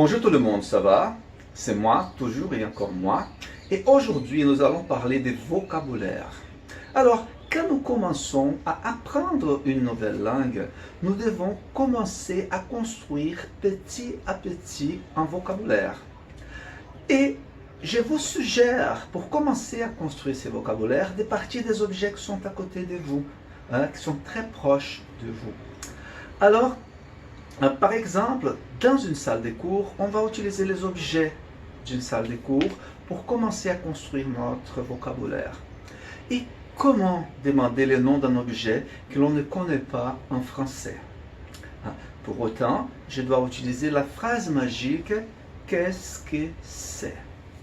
Bonjour tout le monde, ça va? C'est moi, toujours et encore moi. Et aujourd'hui, nous allons parler des vocabulaires. Alors, quand nous commençons à apprendre une nouvelle langue, nous devons commencer à construire petit à petit un vocabulaire. Et je vous suggère, pour commencer à construire ces vocabulaires, de partir des objets qui sont à côté de vous, qui sont très proches de vous. Alors, par exemple, dans une salle de cours, on va utiliser les objets d'une salle de cours pour commencer à construire notre vocabulaire. Et comment demander le nom d'un objet que l'on ne connaît pas en français? Pour autant, je dois utiliser la phrase magique « Qu'est-ce que c'est ?»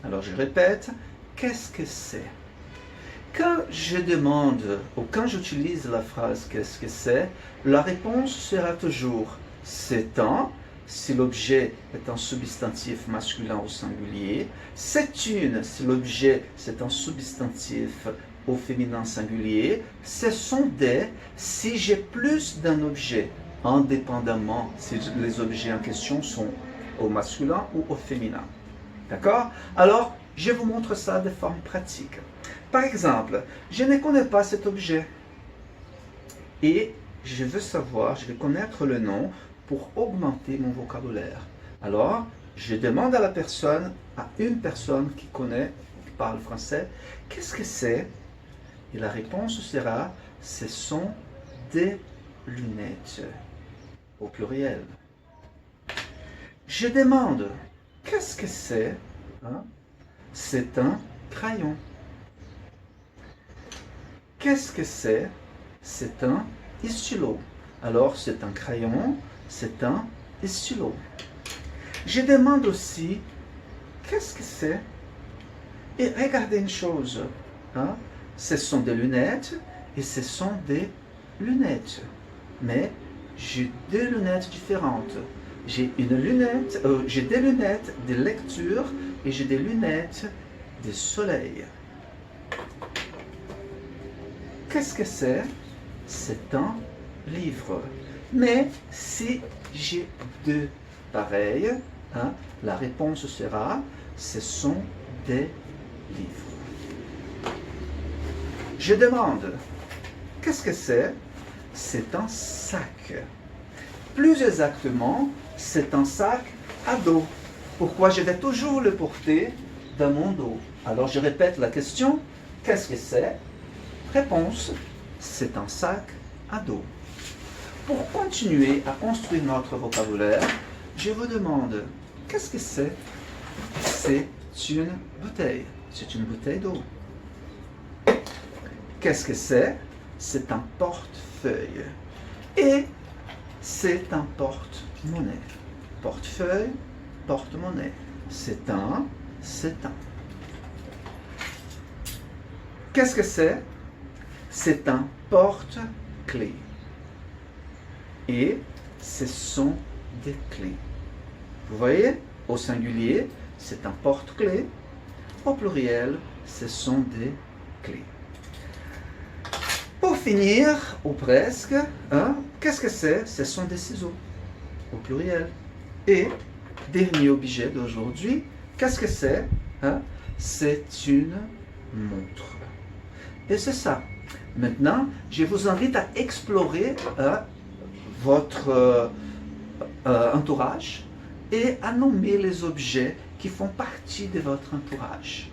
Alors je répète, qu'est-ce que c'est? Quand je demande ou quand j'utilise la phrase qu'est-ce que c'est, la réponse sera toujours c'est un, si l'objet est un substantif masculin au singulier, c'est une, si l'objet c'est un substantif au féminin singulier, ce sont des, si j'ai plus d'un objet, indépendamment si les objets en question sont au masculin ou au féminin. D'accord? Alors, je vous montre ça de forme pratique. Par exemple, je ne connais pas cet objet et je veux savoir, je veux connaître le nom pour augmenter mon vocabulaire. Alors, je demande à la personne, à une personne qui connaît, qui parle français, qu'est-ce que c'est? Et la réponse sera, ce sont des lunettes, au pluriel. Je demande, qu'est-ce que c'est? C'est un crayon. Qu'est-ce que c'est? C'est un stylo. Alors, c'est un crayon, c'est un stylo. Je demande aussi, qu'est-ce que c'est? Et regardez une chose, ce sont des lunettes et ce sont des lunettes. Mais j'ai deux lunettes différentes. J'ai des lunettes de lecture et j'ai des lunettes de soleil. Qu'est-ce que c'est? C'est un livre. Mais si j'ai deux pareils, la réponse sera ce sont des livres. Je demande, qu'est-ce que c'est? C'est un sac. Plus exactement, c'est un sac à dos. Pourquoi je vais toujours le porter dans mon dos? Alors je répète la question, qu'est-ce que c'est? Réponse, c'est un sac à dos. Pour continuer à construire notre vocabulaire, je vous demande, qu'est-ce que c'est? C'est une bouteille. C'est une bouteille d'eau. Qu'est-ce que c'est? C'est un portefeuille. Et c'est un porte-monnaie. Portefeuille, porte-monnaie. C'est un. Qu'est-ce que c'est? C'est un porte-clés. Et ce sont des clés. Vous voyez, au singulier, c'est un porte-clés. Au pluriel, ce sont des clés. Pour finir, ou presque, qu'est-ce que c'est? Ce sont des ciseaux, au pluriel. Et, dernier objet d'aujourd'hui, qu'est-ce que c'est? C'est une montre. Et c'est ça. Maintenant, je vous invite à explorer votre entourage et à nommer les objets qui font partie de votre entourage.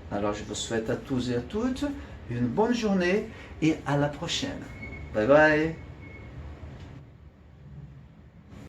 Alors, je vous souhaite à tous et à toutes une bonne journée et à la prochaine. Bye bye!